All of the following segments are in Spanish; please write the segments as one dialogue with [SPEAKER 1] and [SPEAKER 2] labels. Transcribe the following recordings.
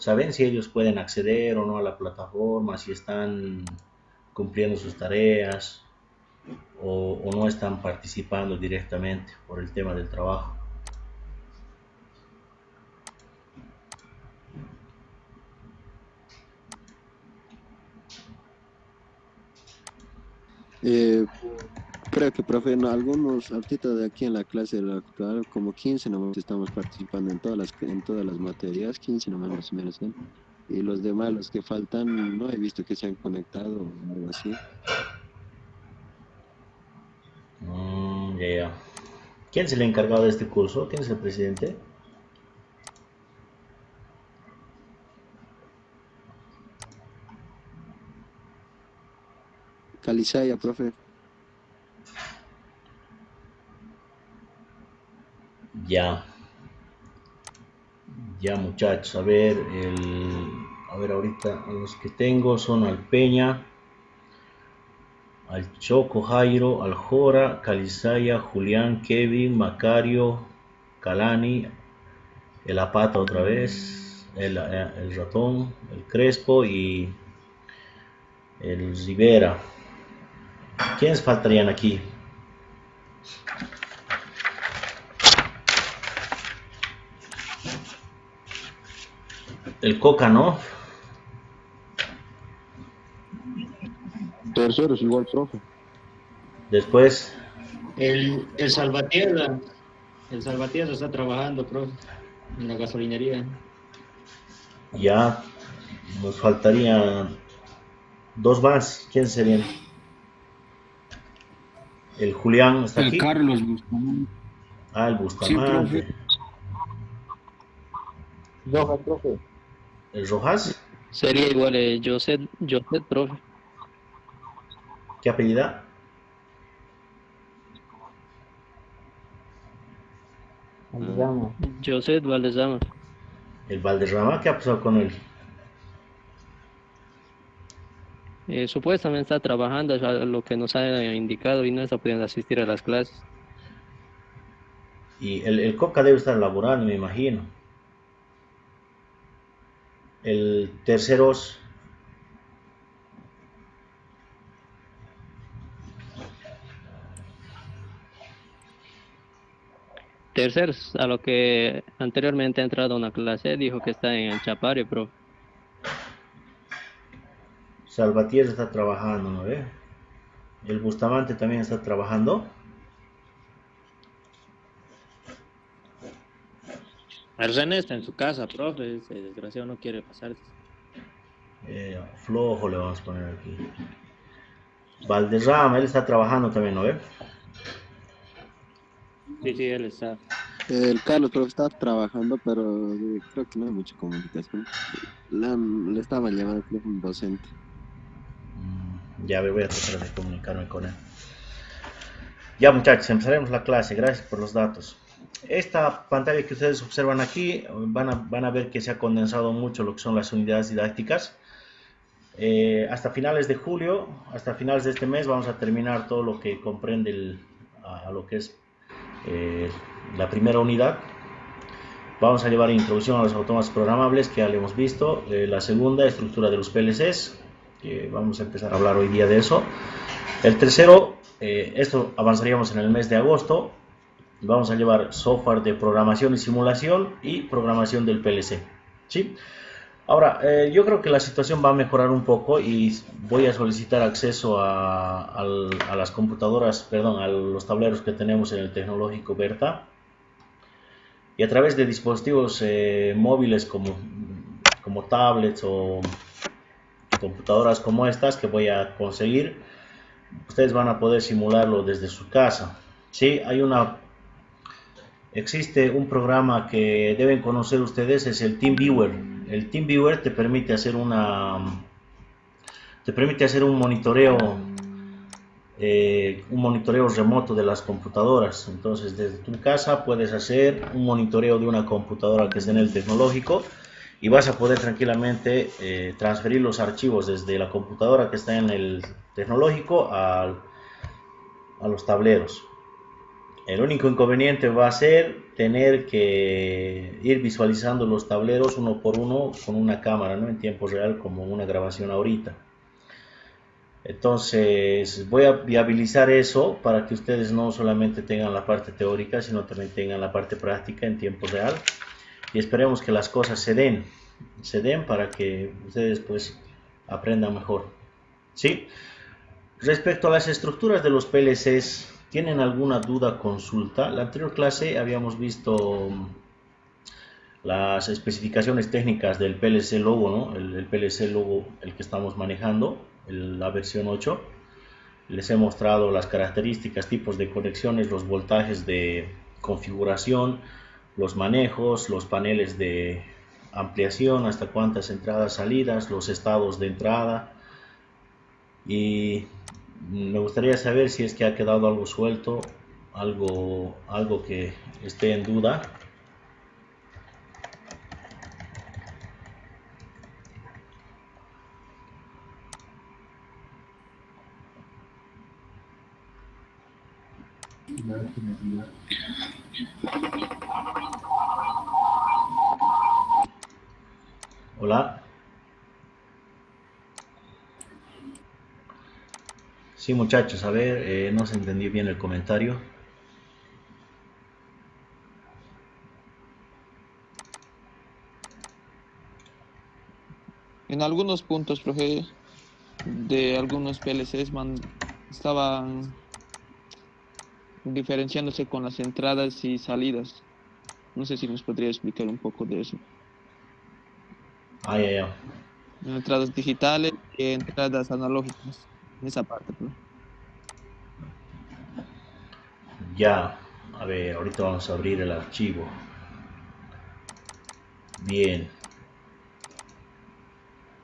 [SPEAKER 1] ¿Saben si ellos pueden acceder o no a la plataforma, si están cumpliendo sus tareas o no están participando directamente por el tema del trabajo?
[SPEAKER 2] Eh, Creo que, profe, en algunos, ahorita de aquí en la clase de la actual, como 15 nomás estamos participando en todas las materias, 15 nomás más o menos, ¿eh? Y los demás, los que faltan, no he visto que se han conectado o algo así.
[SPEAKER 1] Ya, ya. ¿Quién es el encargado de este curso? ¿Quién es el presidente?
[SPEAKER 2] Calizaya, profe.
[SPEAKER 1] Ya, ya muchachos, a ver ahorita los que tengo son al Peña, al Choco, Jairo, al Jora, Calizaya, Julián, Kevin, Macario, Calani, el Apata otra vez, el Ratón, el Crespo y el Rivera. ¿Quiénes faltarían aquí? El Coca, ¿no?
[SPEAKER 2] Tercero es igual, profe.
[SPEAKER 1] Después,
[SPEAKER 3] El Salvatierra. El Salvatierra está trabajando, profe, en la gasolinería.
[SPEAKER 1] ya nos faltarían dos más. ¿Quién serían? El Julián está
[SPEAKER 4] El
[SPEAKER 1] aquí.
[SPEAKER 4] Carlos Bustamante.
[SPEAKER 1] Ah, el
[SPEAKER 4] Sí, profe.
[SPEAKER 1] Bustamante.
[SPEAKER 5] Rojas, profe.
[SPEAKER 1] El Rojas.
[SPEAKER 6] Sería igual Joseph, profe.
[SPEAKER 1] ¿Qué apellida?
[SPEAKER 5] Aldama.
[SPEAKER 6] Joseph Valdezama.
[SPEAKER 1] El Valderrama. ¿Qué ha pasado con él?
[SPEAKER 6] Supuestamente está trabajando, es a lo que nos ha indicado, y no está pudiendo asistir a las clases.
[SPEAKER 1] Y el Coca debe estar laborando, me imagino. El terceros.
[SPEAKER 6] Tercer, a lo que anteriormente ha entrado a una clase, dijo que está en el Chapario, profe.
[SPEAKER 1] Salvatierra está trabajando, ¿no ve? El Bustamante también está trabajando.
[SPEAKER 3] El René está en su casa, profe. Ese desgraciado no quiere pasarse.
[SPEAKER 1] Flojo le vamos a poner aquí. Valderrama, él está trabajando también, ¿no ve?
[SPEAKER 3] Sí, él está.
[SPEAKER 2] El Carlos, profe, está trabajando, pero creo que no hay mucha comunicación. Le estaban llamando, creo, un docente.
[SPEAKER 1] Ya voy a tratar de comunicarme con él. Ya muchachos, empezaremos la clase. Gracias por los datos. Esta pantalla que ustedes observan aquí, van a ver que se ha condensado mucho lo que son las unidades didácticas. Hasta finales de julio, hasta finales de este mes, vamos a terminar todo lo que comprende a lo que es la primera unidad. Vamos a llevar introducción a los autómatas programables, que ya lo hemos visto. La segunda, estructura de los PLCs, que vamos a empezar a hablar hoy día de eso. El tercero, esto avanzaríamos en el mes de agosto. Vamos a llevar software de programación y simulación y programación del PLC. ¿Sí? Ahora, yo creo que la situación va a mejorar un poco y voy a solicitar acceso a las computadoras, perdón, a los tableros que tenemos en el tecnológico Berta. Y a través de dispositivos móviles como tablets o computadoras como estas que voy a conseguir, ustedes van a poder simularlo desde su casa. Sí, existe un programa que deben conocer ustedes, es el TeamViewer. El TeamViewer te permite hacer un monitoreo remoto de las computadoras. Entonces, desde tu casa puedes hacer un monitoreo de una computadora que esté en el tecnológico y vas a poder tranquilamente transferir los archivos desde la computadora que está en el tecnológico a los tableros. El único inconveniente va a ser tener que ir visualizando los tableros uno por uno con una cámara, ¿no? En tiempo real, como una grabación ahorita. Entonces voy a viabilizar eso para que ustedes no solamente tengan la parte teórica, sino también tengan la parte práctica en tiempo real. Y esperemos que las cosas se den para que ustedes pues aprendan mejor. ¿Sí? Respecto a las estructuras de los PLCs, ¿tienen alguna duda, consulta? La anterior clase habíamos visto las especificaciones técnicas del PLC Logo, ¿no? El PLC Logo, el que estamos manejando, la versión 8. Les he mostrado las características, tipos de conexiones, los voltajes de configuración, los manejos, los paneles de ampliación, hasta cuántas entradas, salidas, los estados de entrada. Y me gustaría saber si es que ha quedado algo suelto, algo que esté en duda. Hola. Sí, muchachos, a ver, no se entendió bien el comentario.
[SPEAKER 4] En algunos puntos, profe, de algunos PLCs estaban diferenciándose con las entradas y salidas. No sé si nos podría explicar un poco de eso.
[SPEAKER 1] Ya.
[SPEAKER 4] Entradas digitales y entradas analógicas. En esa parte, profe.
[SPEAKER 1] Ya, a ver, ahorita vamos a abrir el archivo. Bien.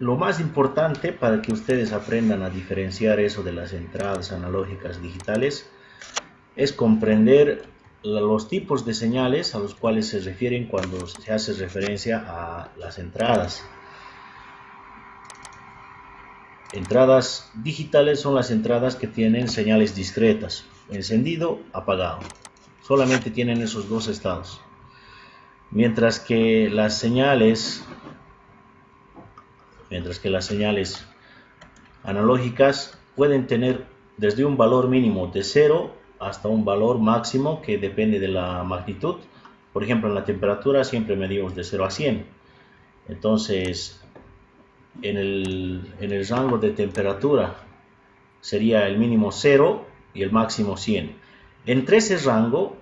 [SPEAKER 1] Lo más importante para que ustedes aprendan a diferenciar eso de las entradas analógicas digitales es comprender los tipos de señales a los cuales se refieren cuando se hace referencia a las entradas. Entradas digitales son las entradas que tienen señales discretas, encendido, apagado. Solamente tienen esos dos estados. Mientras que las señales analógicas pueden tener desde un valor mínimo de 0 hasta un valor máximo que depende de la magnitud. Por ejemplo, en la temperatura siempre medimos de 0 a 100. Entonces, en el rango de temperatura sería el mínimo 0 y el máximo 100. Entre ese rango,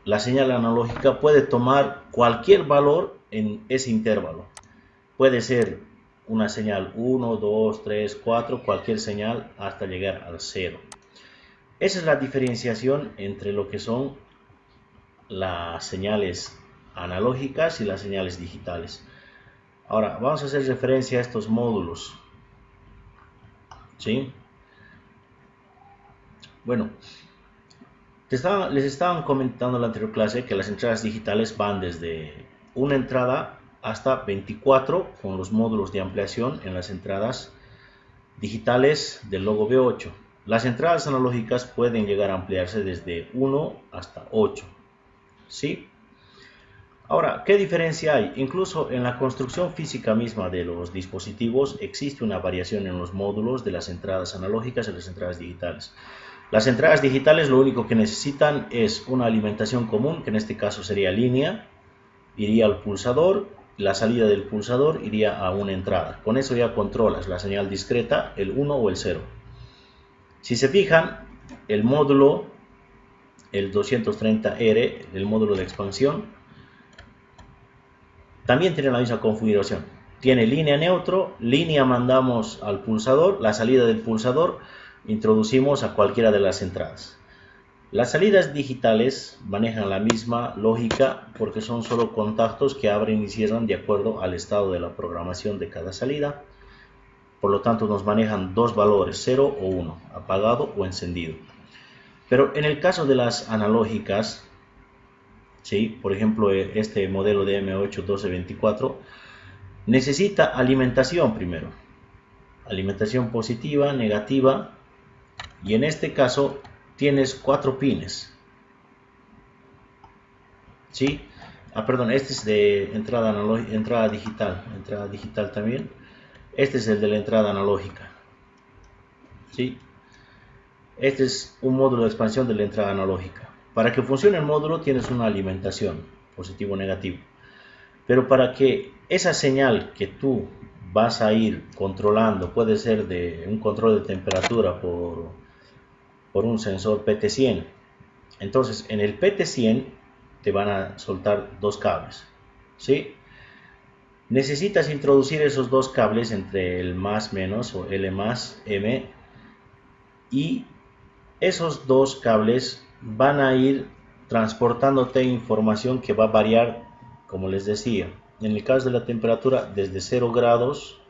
[SPEAKER 1] la señal analógica puede tomar cualquier valor en ese intervalo. Puede ser una señal 1, 2, 3, 4, cualquier señal hasta llegar al 0. Esa es la diferenciación entre lo que son las señales analógicas y las señales digitales. Ahora, vamos a hacer referencia a estos módulos. ¿Sí? Bueno, les estaban comentando en la anterior clase que las entradas digitales van desde una entrada hasta 24 con los módulos de ampliación en las entradas digitales del logo B8. Las entradas analógicas pueden llegar a ampliarse desde 1 hasta 8. ¿Sí? Ahora, ¿qué diferencia hay? Incluso en la construcción física misma de los dispositivos existe una variación en los módulos de las entradas analógicas y las entradas digitales. Las entradas digitales lo único que necesitan es una alimentación común, que en este caso sería línea, iría al pulsador, la salida del pulsador iría a una entrada. Con eso ya controlas la señal discreta, el 1 o el 0. Si se fijan, el módulo, el 230R, el módulo de expansión, también tiene la misma configuración. Tiene línea neutro, línea mandamos al pulsador, la salida del pulsador introducimos a cualquiera de las entradas. Las salidas digitales manejan la misma lógica porque son solo contactos que abren y cierran de acuerdo al estado de la programación de cada salida. Por lo tanto, nos manejan dos valores, 0 o 1, apagado o encendido. Pero en el caso de las analógicas, ¿sí? Por ejemplo, este modelo de M8-1224 necesita alimentación primero. Alimentación positiva, negativa, y en este caso tienes 4 pines. ¿sí? Perdón, este es de entrada analógica, entrada digital también. Este es el de la entrada analógica, ¿sí? Este es un módulo de expansión de la entrada analógica. Para que funcione el módulo tienes una alimentación, positivo o negativo. Pero para que esa señal que tú vas a ir controlando, puede ser de un control de temperatura por un sensor PT100. Entonces en el PT100 te van a soltar dos cables, ¿sí? Necesitas introducir esos dos cables entre el más menos o L más M, y esos dos cables van a ir transportándote información que va a variar, como les decía, en el caso de la temperatura desde 0 grados,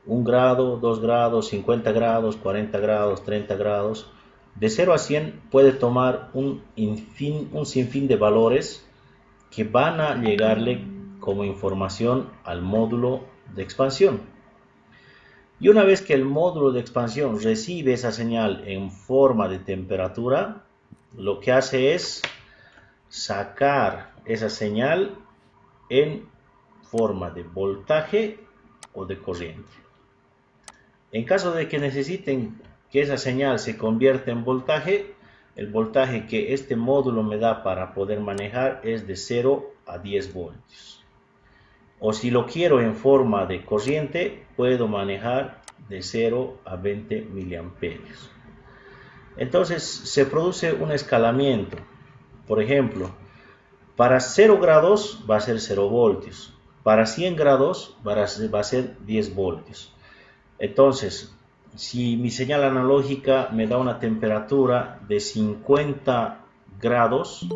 [SPEAKER 1] 1 grado, 2 grados, 50 grados, 40 grados, 30 grados. De 0 a 100 puede tomar un sinfín de valores que van a llegarle como información al módulo de expansión. Y una vez que el módulo de expansión recibe esa señal en forma de temperatura, lo que hace es sacar esa señal en forma de voltaje o de corriente. En caso de que necesiten que esa señal se convierta en voltaje, el voltaje que este módulo me da para poder manejar es de 0 a 10 voltios. O si lo quiero en forma de corriente, puedo manejar de 0 a 20 miliamperios. Entonces se produce un escalamiento. Por ejemplo, para 0 grados va a ser 0 voltios. Para 100 grados va a ser 10 voltios. Entonces, si mi señal analógica me da una temperatura de 50 grados,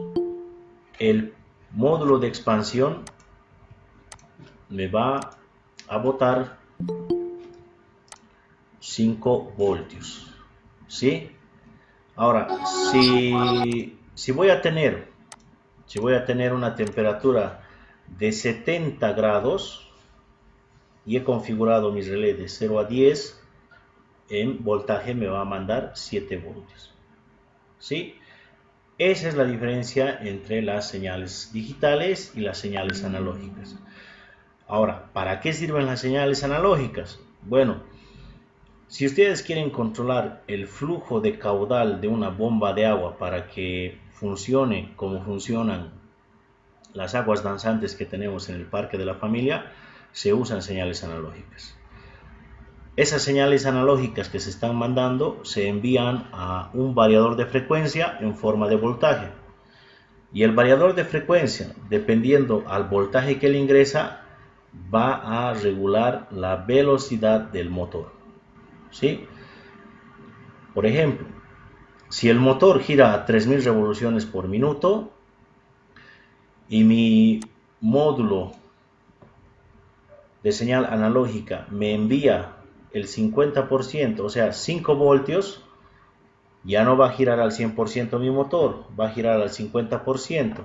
[SPEAKER 1] el módulo de expansión me va a botar 5 voltios, ¿sí? Ahora, si voy a tener una temperatura de 70 grados y he configurado mi relé de 0 a 10, en voltaje me va a mandar 7 voltios, ¿sí? Esa es la diferencia entre las señales digitales y las señales analógicas. Ahora, ¿para qué sirven las señales analógicas? Bueno, si ustedes quieren controlar el flujo de caudal de una bomba de agua para que funcione como funcionan las aguas danzantes que tenemos en el Parque de la Familia, se usan señales analógicas. Esas señales analógicas que se están mandando se envían a un variador de frecuencia en forma de voltaje. Y el variador de frecuencia, dependiendo al voltaje que le ingresa, va a regular la velocidad del motor, ¿sí? Por ejemplo, si el motor gira a 3000 revoluciones por minuto y mi módulo de señal analógica me envía el 50%, o sea 5 voltios, ya no va a girar al 100% mi motor, va a girar al 50%,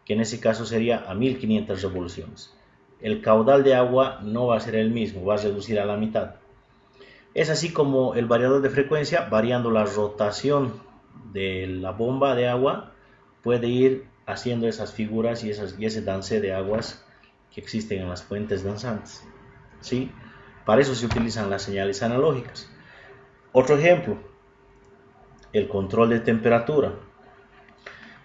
[SPEAKER 1] que en ese caso sería a 1500 revoluciones. El caudal de agua no va a ser el mismo, va a reducir a la mitad. Es así como el variador de frecuencia, variando la rotación de la bomba de agua, puede ir haciendo esas figuras y ese dance de aguas que existen en las fuentes danzantes, ¿sí? Para eso se utilizan las señales analógicas. Otro ejemplo, el control de temperatura.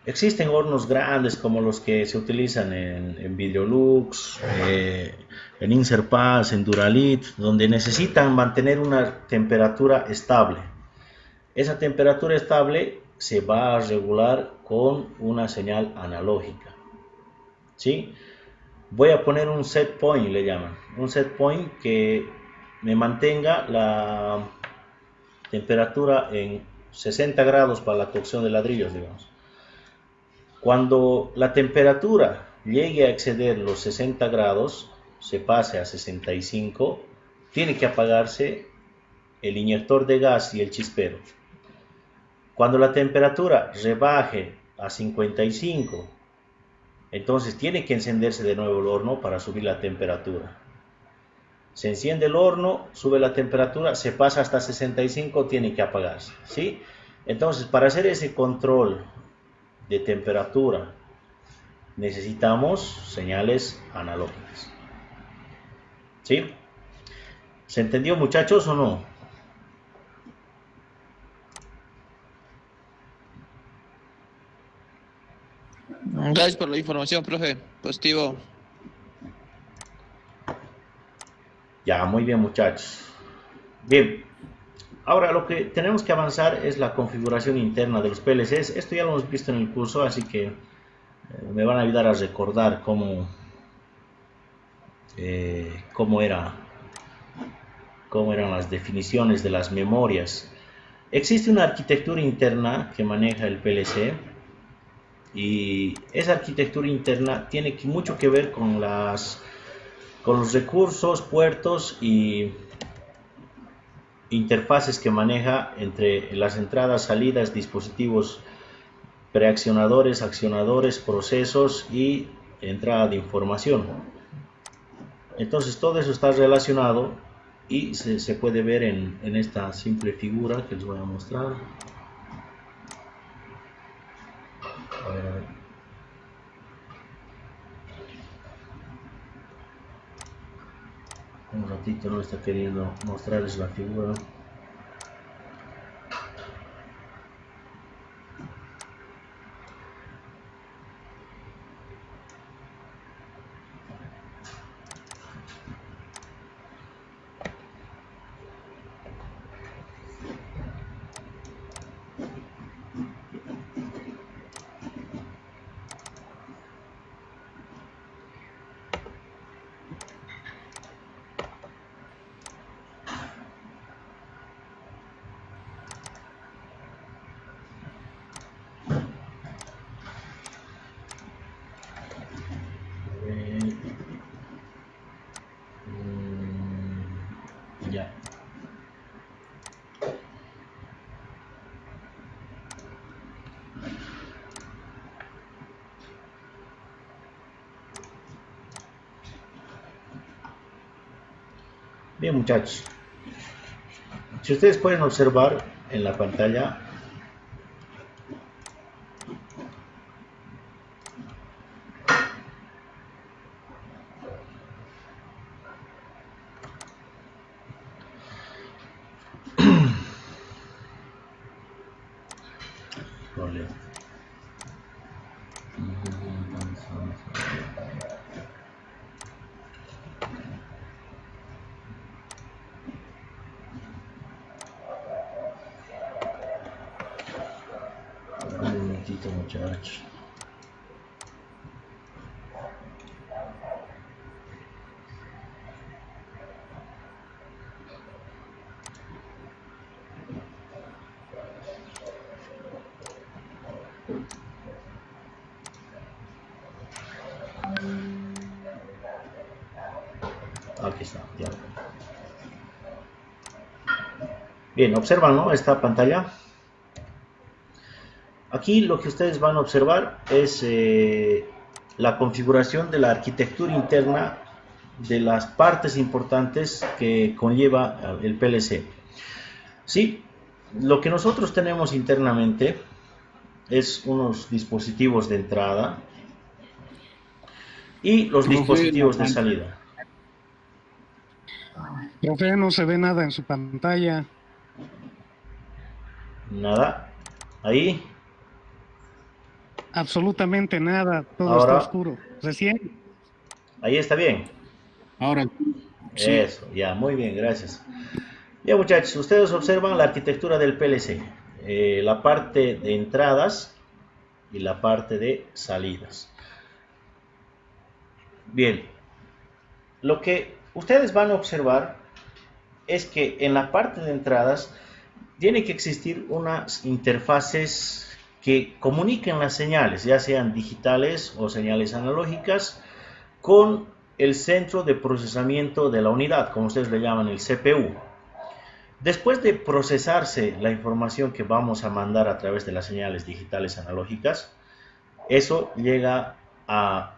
[SPEAKER 1] Existen hornos grandes como los que se utilizan en Videolux, en Inserpass, en Duralit, donde necesitan mantener una temperatura estable. Esa temperatura estable se va a regular con una señal analógica, ¿sí? Voy a poner un set point, le llaman, un set point que me mantenga la temperatura en 60 grados para la cocción de ladrillos, digamos. Cuando la temperatura llegue a exceder los 60 grados, se pase a 65, tiene que apagarse el inyector de gas y el chispero. Cuando la temperatura rebaje a 55, entonces tiene que encenderse de nuevo el horno para subir la temperatura. Se enciende el horno, sube la temperatura, se pasa hasta 65, tiene que apagarse, ¿sí? Entonces, para hacer ese control de temperatura necesitamos señales analógicas. ¿Sí? ¿Se entendió, muchachos, o no?
[SPEAKER 4] Gracias por la información, profe. Positivo.
[SPEAKER 1] Ya, muy bien, muchachos. Bien, ahora lo que tenemos que avanzar es la configuración interna de los PLCs. Esto ya lo hemos visto en el curso, así que me van a ayudar a recordar cómo eran las definiciones de las memorias. Existe una arquitectura interna que maneja el PLC y esa arquitectura interna tiene mucho que ver con los recursos, puertos y interfaces que maneja entre las entradas, salidas, dispositivos preaccionadores, accionadores, procesos y entrada de información. Entonces todo eso está relacionado y se puede ver en esta simple figura que les voy a mostrar. A ver. Un ratito no está queriendo mostrarles la figura. Ya. Bien, muchachos, si ustedes pueden observar en la pantalla, un momentito, muchachos. Aquí está, ya. Bien, observan, ¿no?, esta pantalla. Aquí lo que ustedes van a observar es la configuración de la arquitectura interna de las partes importantes que conlleva el PLC. Sí, lo que nosotros tenemos internamente es unos dispositivos de entrada y los dispositivos de salida.
[SPEAKER 7] Profe, no se ve nada en su pantalla.
[SPEAKER 1] Nada. Ahí.
[SPEAKER 7] Absolutamente nada. Todo
[SPEAKER 1] Ahora,
[SPEAKER 7] está oscuro. Recién.
[SPEAKER 1] Ahí está bien.
[SPEAKER 7] Ahora. Sí.
[SPEAKER 1] Eso, ya, muy bien, gracias. Bien, muchachos, ustedes observan la arquitectura del PLC. La parte de entradas y la parte de salidas. Bien. Lo que ustedes van a observar es que en la parte de entradas tiene que existir unas interfaces que comuniquen las señales, ya sean digitales o señales analógicas, con el centro de procesamiento de la unidad, como ustedes le llaman el CPU. Después de procesarse la información que vamos a mandar a través de las señales digitales analógicas, eso llega a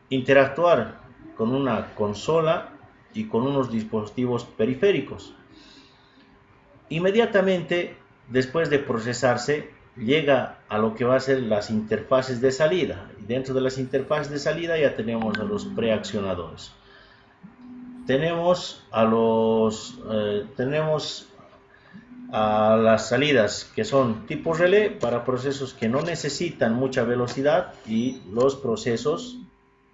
[SPEAKER 1] interactuar con una consola y con unos dispositivos periféricos. Inmediatamente después de procesarse, llega a lo que va a ser las interfaces de salida. dentro de las interfaces de salida ya tenemos a los preaccionadores. Tenemos a las salidas que son tipo relé para procesos que no necesitan mucha velocidad y los procesos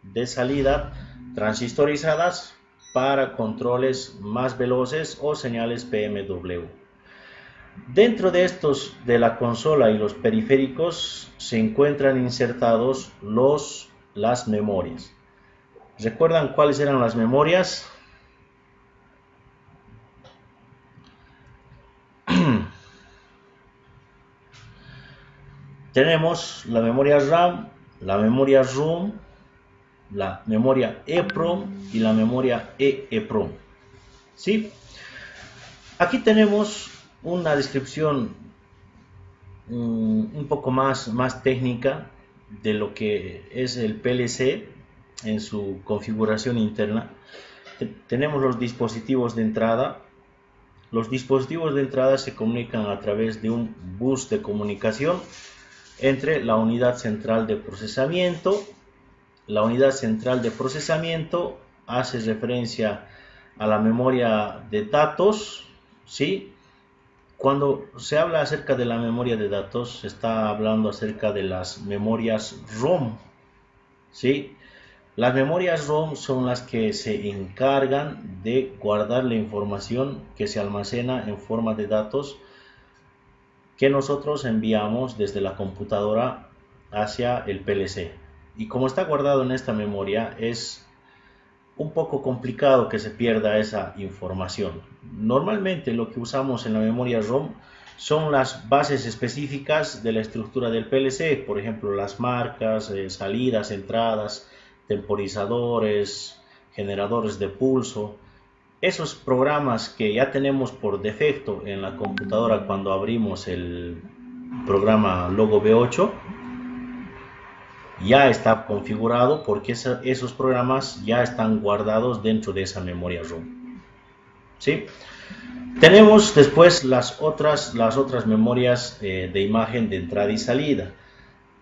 [SPEAKER 1] de salida transistorizadas para controles más veloces o señales PMW. Dentro de estos de la consola y los periféricos se encuentran insertados las memorias. ¿Recuerdan cuáles eran las memorias? Tenemos la memoria RAM, la memoria ROM, la memoria EEPROM y la memoria EEPROM. ¿Sí? Aquí tenemos una descripción un poco más técnica de lo que es el PLC en su configuración interna. Tenemos los dispositivos de entrada. Los dispositivos de entrada se comunican a través de un bus de comunicación entre la unidad central de procesamiento. La unidad central de procesamiento hace referencia a la memoria de datos, ¿sí? Cuando se habla acerca de la memoria de datos, se está hablando acerca de las memorias ROM, ¿sí? Las memorias ROM son las que se encargan de guardar la información que se almacena en forma de datos que nosotros enviamos desde la computadora hacia el PLC. Y como está guardado en esta memoria, es un poco complicado que se pierda esa información. Normalmente lo que usamos en la memoria ROM son las bases específicas de la estructura del PLC, por ejemplo las marcas, salidas, entradas, temporizadores, generadores de pulso. Esos programas que ya tenemos por defecto en la computadora cuando abrimos el programa Logo V8, ya está configurado porque esos programas ya están guardados dentro de esa memoria ROM. ¿Sí? Tenemos después las otras memorias de imagen de entrada y salida.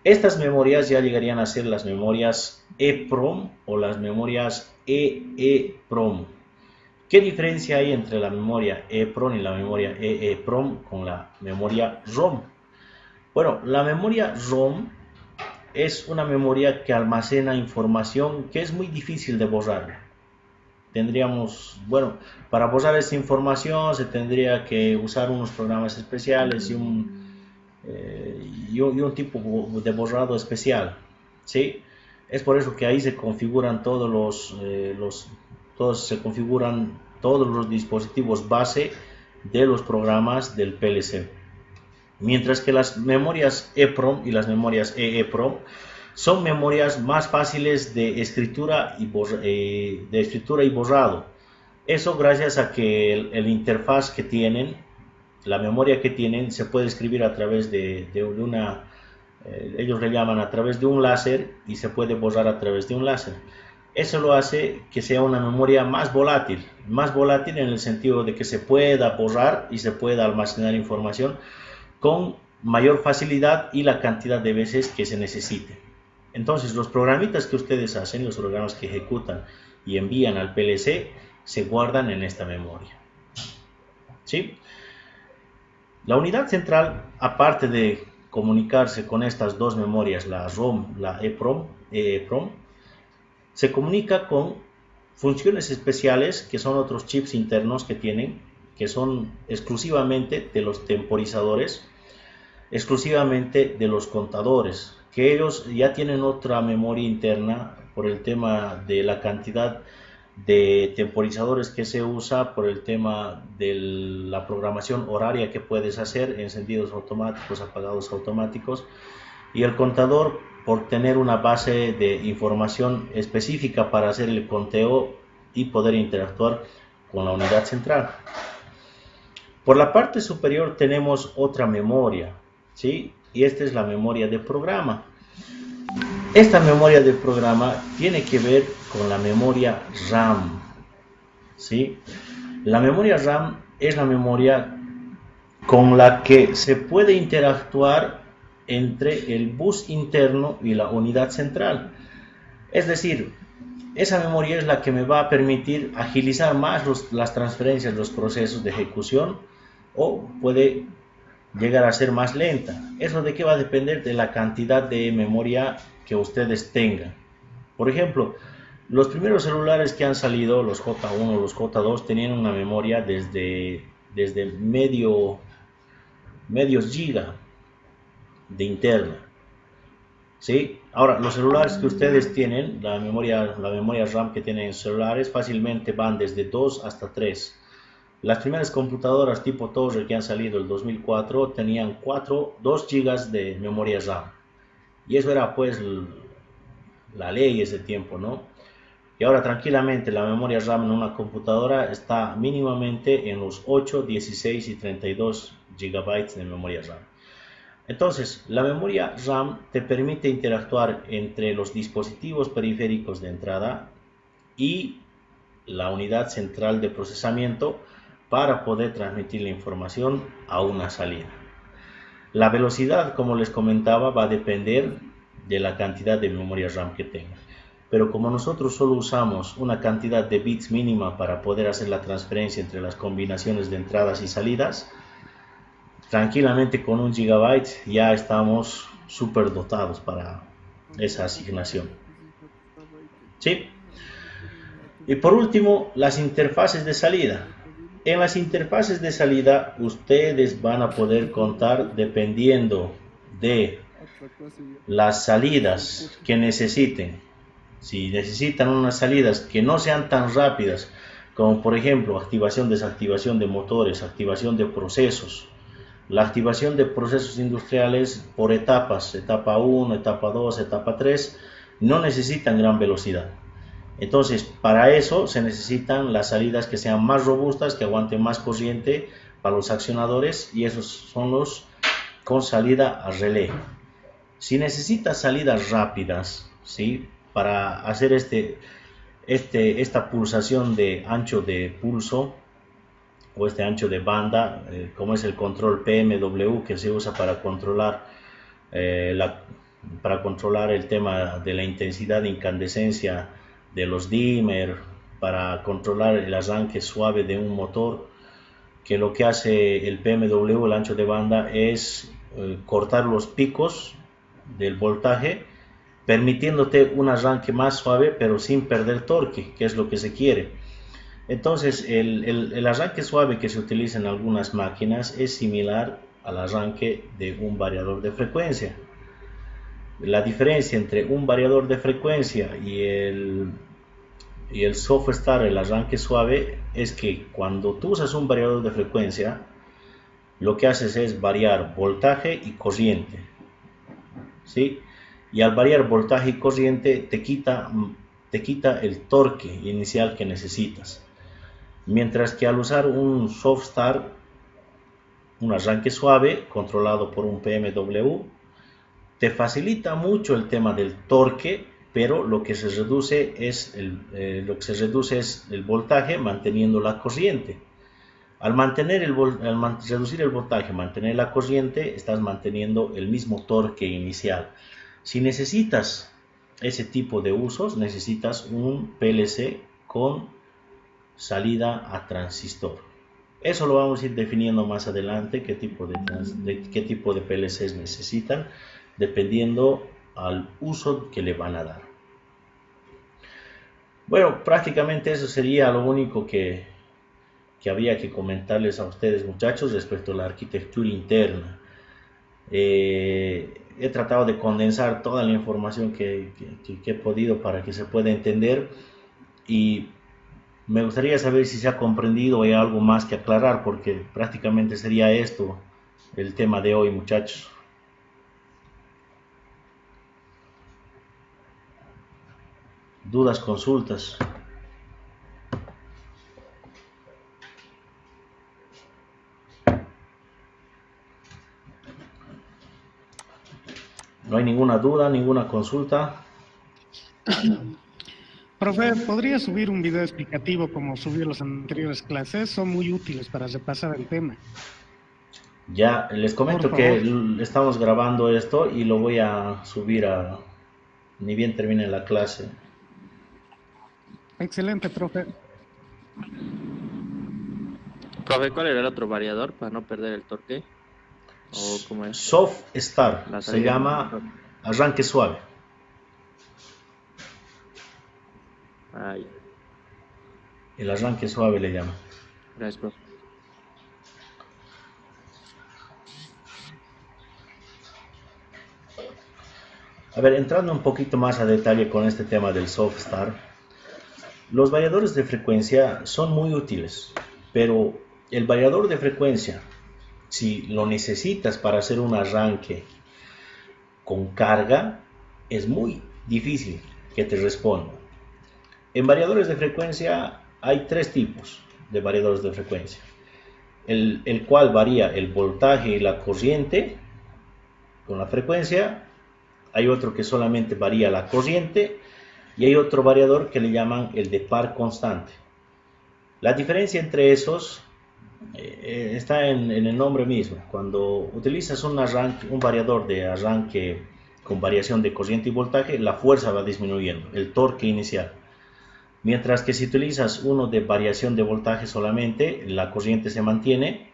[SPEAKER 1] Estas memorias ya llegarían a ser las memorias EEPROM o las memorias EEPROM. ¿Qué diferencia hay entre la memoria EEPROM y la memoria EEPROM con la memoria ROM? Bueno, la memoria ROM es una memoria que almacena información que es muy difícil de borrar. Para borrar esta información se tendría que usar unos programas especiales y un tipo de borrado especial, ¿sí? Es por eso que ahí se configuran todos los dispositivos base de los programas del PLC. Mientras que las memorias EEPROM y las memorias EEPROM son memorias más fáciles de escritura y borrado. Eso gracias a que el interfaz que tienen, la memoria que tienen, se puede escribir a través ellos le llaman a través de un láser y se puede borrar a través de un láser. Eso lo hace que sea una memoria más volátil en el sentido de que se pueda borrar y se pueda almacenar información con mayor facilidad y la cantidad de veces que se necesite. Entonces los programitas que ustedes hacen, los programas que ejecutan y envían al PLC, se guardan en esta memoria. ¿Sí? La unidad central, aparte de comunicarse con estas dos memorias, la ROM, la EEPROM, se comunica con funciones especiales que son otros chips internos que tienen, que son exclusivamente de los temporizadores, exclusivamente de los contadores, que ellos ya tienen otra memoria interna por el tema de la cantidad de temporizadores que se usa, por el tema de la programación horaria que puedes hacer, encendidos automáticos, apagados automáticos, y el contador por tener una base de información específica para hacer el conteo y poder interactuar con la unidad central. Por la parte superior tenemos otra memoria, ¿sí? Y esta es la memoria de programa. Esta memoria de programa tiene que ver con la memoria RAM, ¿sí? La memoria RAM es la memoria con la que se puede interactuar entre el bus interno y la unidad central. Es decir, esa memoria es la que me va a permitir agilizar más las transferencias, los procesos de ejecución, o puede llegar a ser más lenta. ¿Eso de qué va a depender? De la cantidad de memoria que ustedes tengan. Por ejemplo, los primeros celulares que han salido, los J1, los J2, tenían una memoria desde medios giga de interna. ¿Sí? Ahora, los celulares que ustedes tienen, la memoria RAM que tienen en celulares, fácilmente van desde 2 hasta 3. Las primeras computadoras tipo torre que han salido en el 2004 tenían 2 GB de memoria RAM. Y eso era pues la ley ese tiempo, ¿no? Y ahora tranquilamente la memoria RAM en una computadora está mínimamente en los 8, 16 y 32 GB de memoria RAM. Entonces, la memoria RAM te permite interactuar entre los dispositivos periféricos de entrada y la unidad central de procesamiento para poder transmitir la información a una salida. La velocidad, como les comentaba, va a depender de la cantidad de memoria RAM que tenga. Pero como nosotros solo usamos una cantidad de bits mínima para poder hacer la transferencia entre las combinaciones de entradas y salidas, tranquilamente con 1 GB ya estamos súper dotados para esa asignación. ¿Sí? Y por último, las interfaces de salida. En las interfaces de salida ustedes van a poder contar, dependiendo de las salidas que necesiten. Si necesitan unas salidas que no sean tan rápidas, como por ejemplo activación, desactivación de motores, activación de procesos. La activación de procesos industriales por etapas, etapa 1, etapa 2, etapa 3, no necesitan gran velocidad. Entonces, para eso se necesitan las salidas que sean más robustas, que aguanten más corriente para los accionadores, y esos son los con salida a relé. Si necesitas salidas rápidas, ¿sí?, para hacer esta pulsación de ancho de pulso o este ancho de banda, como es el control PMW que se usa para controlar el tema de la intensidad de incandescencia de los dimmer, para controlar el arranque suave de un motor, que lo que hace el PMW, el ancho de banda, es cortar los picos del voltaje, permitiéndote un arranque más suave pero sin perder torque, que es lo que se quiere. Entonces el arranque suave que se utiliza en algunas máquinas es similar al arranque de un variador de frecuencia. La diferencia entre un variador de frecuencia y el soft start, el arranque suave, es que cuando tú usas un variador de frecuencia, lo que haces es variar voltaje y corriente, ¿sí? Y al variar voltaje y corriente te quita el torque inicial que necesitas. Mientras que al usar un soft start, un arranque suave controlado por un PMW, te facilita mucho el tema del torque, pero lo que se reduce es el voltaje manteniendo la corriente. Al reducir el voltaje, mantener la corriente, estás manteniendo el mismo torque inicial. Si necesitas ese tipo de usos, necesitas un PLC con salida a transistor. Eso lo vamos a ir definiendo más adelante, qué tipo de PLCs necesitan, dependiendo al uso que le van a dar. Bueno, prácticamente eso sería lo único que había que comentarles a ustedes, muchachos, respecto a la arquitectura interna. He tratado de condensar toda la información que he podido para que se pueda entender, y me gustaría saber si se ha comprendido o hay algo más que aclarar, porque prácticamente sería esto el tema de hoy, muchachos. Dudas, consultas. ¿No hay ninguna duda, ninguna consulta?
[SPEAKER 7] Profe, ¿podría subir un video explicativo como subió las anteriores clases? Son muy útiles para repasar el tema.
[SPEAKER 1] Ya les comento
[SPEAKER 7] Por
[SPEAKER 1] que
[SPEAKER 7] favor.
[SPEAKER 1] estamos grabando esto y lo voy a subir ni bien termine la clase.
[SPEAKER 7] Excelente, profe.
[SPEAKER 8] Profe, ¿cuál era el otro variador para no perder el torque? ¿O cómo es?
[SPEAKER 1] Soft Start
[SPEAKER 8] La
[SPEAKER 1] se
[SPEAKER 8] salida del
[SPEAKER 1] llama
[SPEAKER 8] motor.
[SPEAKER 1] arranque suave.
[SPEAKER 8] Ah, ya.
[SPEAKER 1] El arranque suave le llama.
[SPEAKER 8] Gracias, profe.
[SPEAKER 1] A ver, entrando un poquito más a detalle con este tema del soft start, los variadores de frecuencia son muy útiles, pero el variador de frecuencia, si lo necesitas para hacer un arranque con carga, es muy difícil que te responda. En variadores de frecuencia hay tres tipos de variadores de frecuencia, el cual varía el voltaje y la corriente con la frecuencia. Hay otro que solamente varía la corriente y hay otro variador que le llaman el de par constante. La diferencia entre esos está en el nombre mismo. Cuando utilizas un variador de arranque con variación de corriente y voltaje, la fuerza va disminuyendo, el torque inicial. Mientras que si utilizas uno de variación de voltaje solamente, la corriente se mantiene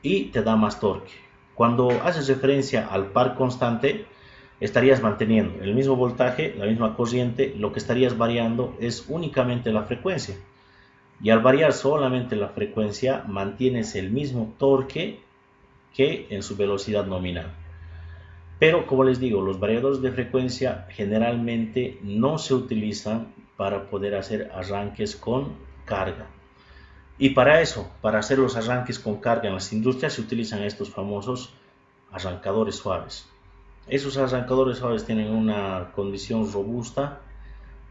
[SPEAKER 1] y te da más torque. Cuando haces referencia al par constante, estarías manteniendo el mismo voltaje, la misma corriente, lo que estarías variando es únicamente la frecuencia. Y al variar solamente la frecuencia, mantienes el mismo torque que en su velocidad nominal. Pero como les digo, los variadores de frecuencia generalmente no se utilizan para poder hacer arranques con carga. Y para eso, para hacer los arranques con carga en las industrias, se utilizan estos famosos arrancadores suaves. Esos arrancadores suaves tienen una condición robusta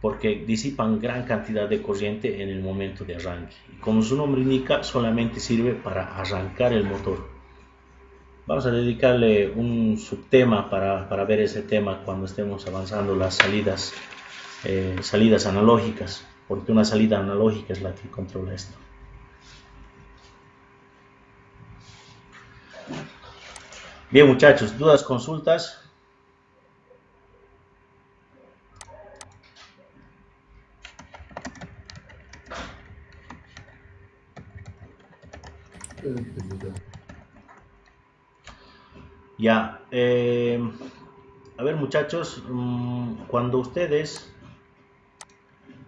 [SPEAKER 1] porque disipan gran cantidad de corriente en el momento de arranque. Y como su nombre indica, solamente sirve para arrancar el motor. Vamos a dedicarle un subtema para ver ese tema cuando estemos avanzando las salidas analógicas, porque una salida analógica es la que controla esto. Bien muchachos, dudas, consultas. Ya, a ver muchachos, cuando ustedes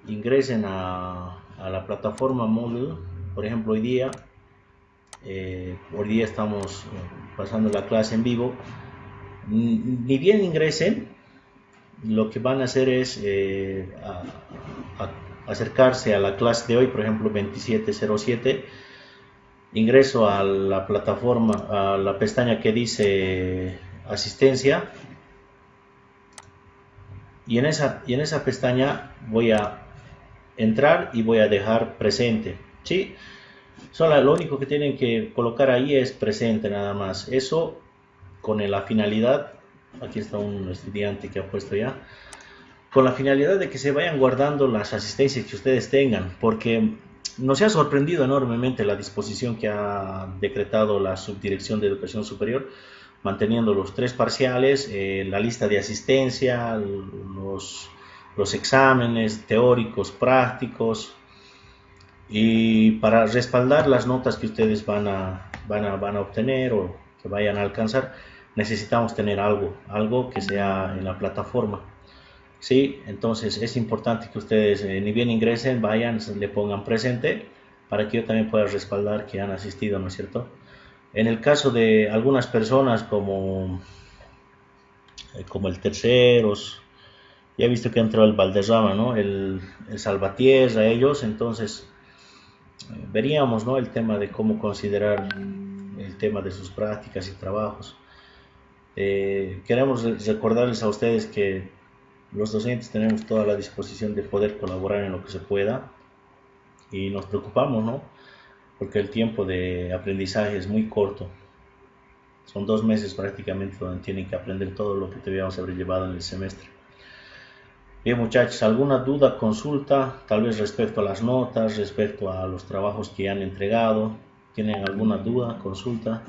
[SPEAKER 1] ingresen a la plataforma Moodle, por ejemplo hoy día estamos pasando la clase en vivo, ni bien ingresen, lo que van a hacer es acercarse a la clase de hoy, por ejemplo 2707, ingreso a la plataforma, a la pestaña que dice asistencia, y en esa pestaña voy a entrar y voy a dejar presente, ¿sí? Lo único que tienen que colocar ahí es presente nada más. Eso con la finalidad, aquí está un estudiante que ha puesto ya, con la finalidad de que se vayan guardando las asistencias que ustedes tengan, porque nos ha sorprendido enormemente la disposición que ha decretado la Subdirección de Educación Superior, manteniendo los 3 parciales, la lista de asistencia, los exámenes teóricos, prácticos, y para respaldar las notas que ustedes van a obtener o que vayan a alcanzar, necesitamos tener algo que sea en la plataforma. Sí, entonces es importante que ustedes ni bien ingresen, vayan, le pongan presente para que yo también pueda respaldar que han asistido, ¿no es cierto? En el caso de algunas personas como el Terceros, ya he visto que ha entrado el Valderrama, ¿no? El Salvatierra, ellos, entonces veríamos, ¿no? El tema de cómo considerar el tema de sus prácticas y trabajos. Queremos recordarles a ustedes que los docentes tenemos toda la disposición de poder colaborar en lo que se pueda y nos preocupamos, ¿no? Porque el tiempo de aprendizaje es muy corto. Son 2 meses prácticamente donde tienen que aprender todo lo que debíamos haber llevado en el semestre. Bien muchachos, ¿alguna duda, consulta? Tal vez respecto a las notas, respecto a los trabajos que han entregado. ¿Tienen alguna duda, consulta?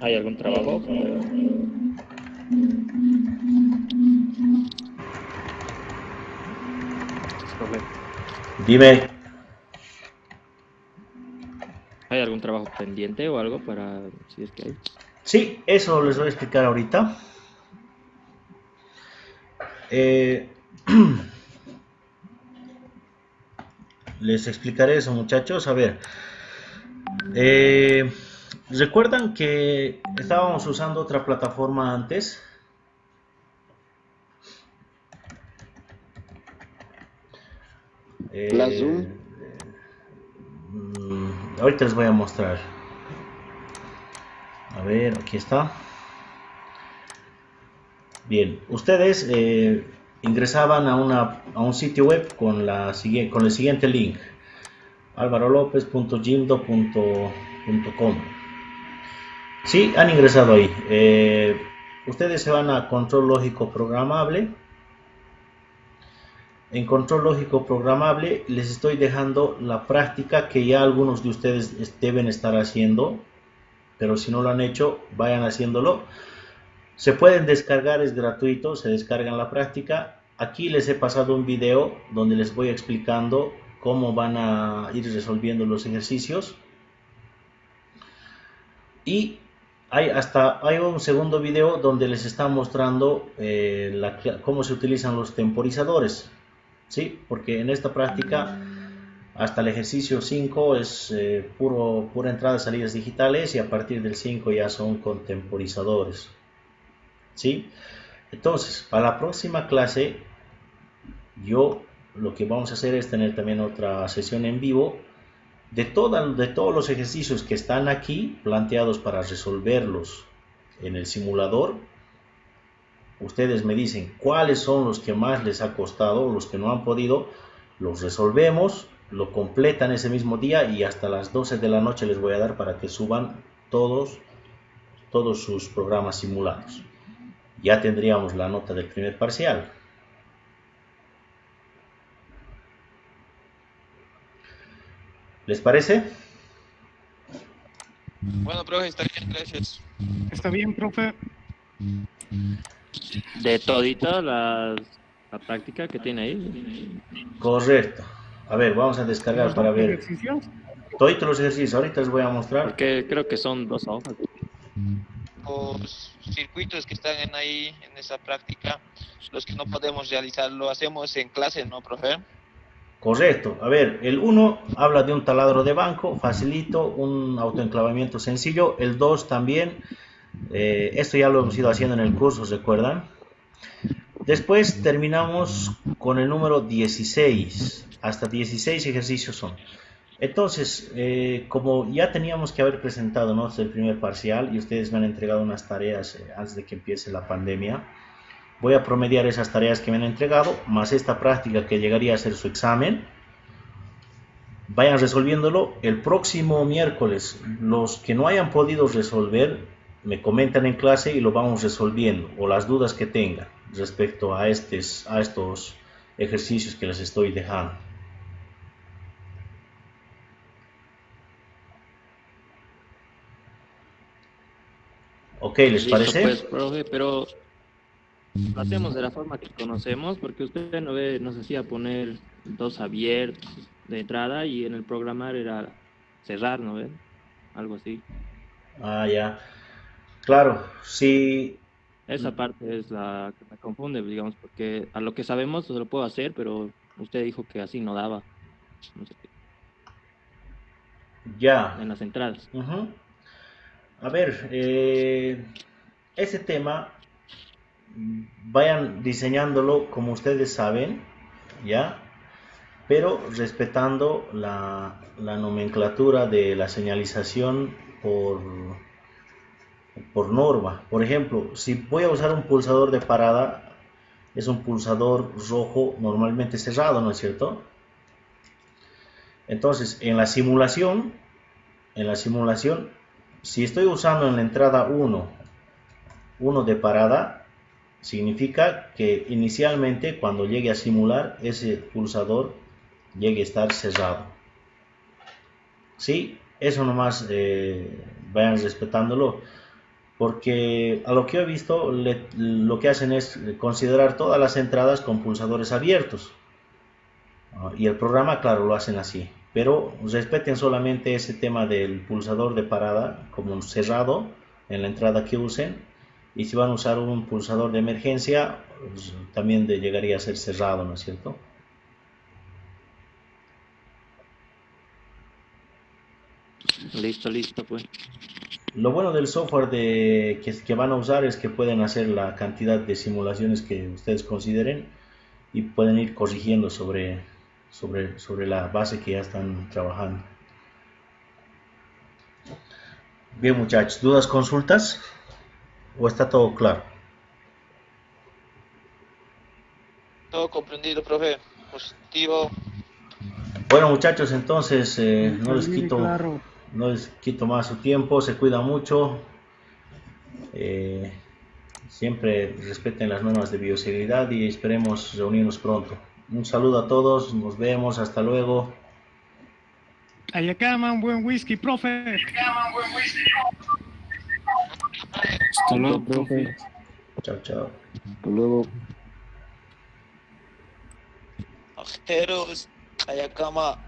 [SPEAKER 8] ¿Hay algún trabajo? Profe,
[SPEAKER 1] Dime.
[SPEAKER 8] ¿hay algún trabajo pendiente o algo para si es que hay?
[SPEAKER 1] Sí, eso les voy a explicar ahorita. Eh, les explicaré eso, muchachos. A ver, eh, ¿recuerdan que estábamos usando otra plataforma antes?
[SPEAKER 2] La Zoom.
[SPEAKER 1] Ahorita les voy a mostrar. A ver, aquí está. Bien, ustedes ingresaban a un sitio web con el siguiente link: alvarolopez.jimdo.com. Sí, han ingresado ahí. Ustedes se van a control lógico programable. En control lógico programable les estoy dejando la práctica que ya algunos de ustedes deben estar haciendo, pero si no lo han hecho, vayan haciéndolo. Se pueden descargar, es gratuito, se descargan la práctica. Aquí les he pasado un video donde les voy explicando cómo van a ir resolviendo los ejercicios. Y hay un segundo video donde les está mostrando cómo se utilizan los temporizadores. ¿Sí? Porque en esta práctica hasta el ejercicio 5 es pura entrada y salidas digitales, y a partir del 5 ya son con temporizadores. ¿Sí? Entonces, para la próxima clase, lo que vamos a hacer es tener también otra sesión en vivo de todos los ejercicios que están aquí planteados para resolverlos en el simulador. Ustedes me dicen cuáles son los que más les ha costado, los que no han podido, los resolvemos, lo completan ese mismo día y hasta las 12 de la noche les voy a dar para que suban todos sus programas simulados. Ya tendríamos la nota del primer parcial. ¿Les parece?
[SPEAKER 4] Bueno, profe, está bien, gracias.
[SPEAKER 7] Está bien, profe.
[SPEAKER 8] De todita la práctica que tiene ahí.
[SPEAKER 1] Correcto. A ver, vamos a descargar
[SPEAKER 7] Los
[SPEAKER 1] para
[SPEAKER 7] dos
[SPEAKER 1] ver
[SPEAKER 7] ejercicios.
[SPEAKER 1] todos los ejercicios. Ahorita les voy a mostrar.
[SPEAKER 8] Porque creo que son 2 hojas.
[SPEAKER 4] Los circuitos que están ahí en esa práctica, los que no podemos realizar, lo hacemos en clase, ¿no, profe?
[SPEAKER 1] Correcto. A ver, el 1 habla de un taladro de banco, facilito, un autoenclavamiento sencillo. El 2 también. Esto ya lo hemos ido haciendo en el curso, ¿recuerdan? Después terminamos con el número 16. Hasta 16 ejercicios son. Entonces, como ya teníamos que haber presentado, ¿no?, el primer parcial, y ustedes me han entregado unas tareas antes de que empiece la pandemia, voy a promediar esas tareas que me han entregado, más esta práctica que llegaría a ser su examen. Vayan resolviéndolo. El próximo miércoles, los que no hayan podido resolver, me comentan en clase y lo vamos resolviendo, o las dudas que tengan respecto a estos ejercicios que les estoy dejando. Ok, ¿les
[SPEAKER 8] Listo,
[SPEAKER 1] parece?
[SPEAKER 8] pues, profe, pero lo hacemos de la forma que conocemos, porque usted nos hacía poner 2 abiertos de entrada y en el programar era cerrar, ¿no ve? Algo así.
[SPEAKER 1] Ah, ya. Claro, sí.
[SPEAKER 8] Esa parte es la que me confunde, digamos, porque a lo que sabemos se lo puedo hacer, pero usted dijo que así no daba, no sé qué,
[SPEAKER 1] Ya.
[SPEAKER 8] en las entradas.
[SPEAKER 1] Ujú. A ver, ese tema vayan diseñándolo como ustedes saben, ¿ya? Pero respetando la nomenclatura de la señalización por norma. Por ejemplo, si voy a usar un pulsador de parada, es un pulsador rojo normalmente cerrado, ¿no es cierto? Entonces, en la simulación, si estoy usando en la entrada 1 de parada, significa que inicialmente cuando llegue a simular, ese pulsador llegue a estar cerrado. ¿Sí? Eso nomás vayan respetándolo, porque a lo que he visto, lo que hacen es considerar todas las entradas con pulsadores abiertos. Y el programa, claro, lo hacen así, pero respeten solamente ese tema del pulsador de parada como cerrado en la entrada que usen, y si van a usar un pulsador de emergencia, pues, también llegaría a ser cerrado, ¿no es cierto?
[SPEAKER 8] Listo, listo, pues.
[SPEAKER 1] Lo bueno del software que van a usar es que pueden hacer la cantidad de simulaciones que ustedes consideren y pueden ir corrigiendo sobre la base que ya están trabajando. Bien, muchachos, ¿dudas, consultas? ¿O está todo claro?
[SPEAKER 4] Todo comprendido, profe. Positivo.
[SPEAKER 1] Bueno, muchachos, entonces
[SPEAKER 7] Entendido y claro.
[SPEAKER 1] no les quito más su tiempo, se cuidan mucho, eh, siempre respeten las normas de bioseguridad y esperemos reunirnos pronto. Un saludo a todos, nos vemos, hasta luego.
[SPEAKER 7] Ayacama, un buen whisky, profe.
[SPEAKER 2] Hasta luego, profe.
[SPEAKER 1] Chao, chao.
[SPEAKER 2] Hasta luego.
[SPEAKER 4] Ajeros, Ayacama.